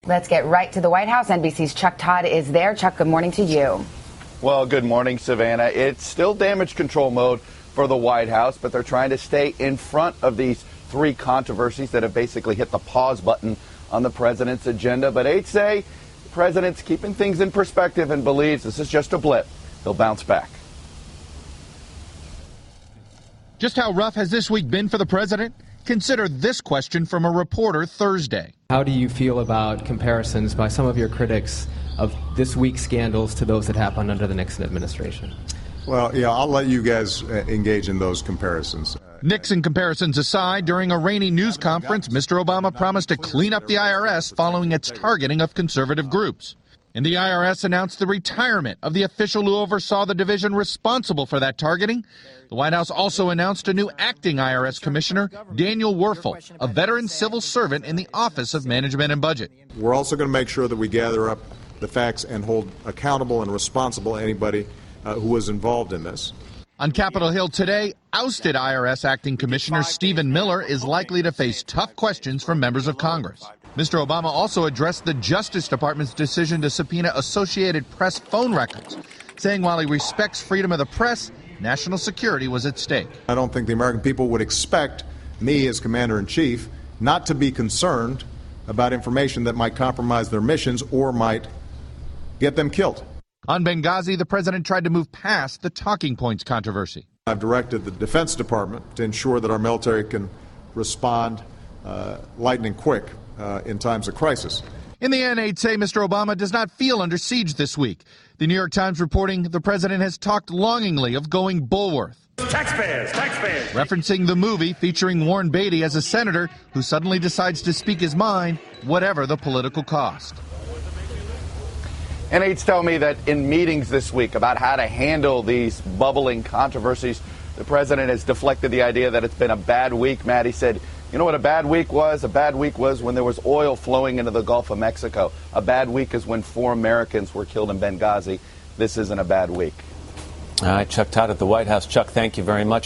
Let's get right to the White House. NBC's Chuck Todd is there. Chuck, good morning to you. Well, good morning, Savannah. It's still damage control mode for the White House, but they're trying to stay in front of these three controversies that have basically hit the pause button on the president's agenda. But aides say the president's keeping things in perspective and believes this is just a blip. He'll bounce back. Just how rough has this week been for the president? Consider this question from a reporter Thursday. How do you feel about comparisons by some of your critics of this week's scandals to those that happened under the Nixon administration? Well, yeah, I'll let you guys engage in those comparisons. Nixon comparisons aside, during a rainy news conference, Mr. Obama promised to clean up the IRS following its targeting of conservative groups. And the IRS announced the retirement of the official who oversaw the division responsible for that targeting. The White House also announced a new acting IRS commissioner, Daniel Werfel, a veteran civil servant in the Office of Management and Budget. We're also going to make sure that we gather up the facts and hold accountable and responsible anybody who was involved in this. On Capitol Hill today, ousted IRS acting commissioner Stephen Miller is likely to face tough questions from members of Congress. Mr. Obama also addressed the Justice Department's decision to subpoena Associated Press phone records, saying while he respects freedom of the press, national security was at stake. I don't think the American people would expect me as commander-in-chief not to be concerned about information that might compromise their missions or might get them killed. On Benghazi, the president tried to move past the talking points controversy. I've directed the Defense Department to ensure that our military can respond lightning quick in times of crisis. In the end, aides say Mr. Obama does not feel under siege this week. The New York Times reporting the president has talked longingly of going Bulworth. Taxpayers. Referencing the movie featuring Warren Beatty as a senator who suddenly decides to speak his mind, whatever the political cost. And aides tell me that in meetings this week about how to handle these bubbling controversies, the president has deflected the idea that it's been a bad week. Matt, he said, you know what a bad week was? A bad week was when there was oil flowing into the Gulf of Mexico. A bad week is when 4 Americans were killed in Benghazi. This isn't a bad week. All right, Chuck Todd at the White House. Chuck, thank you very much.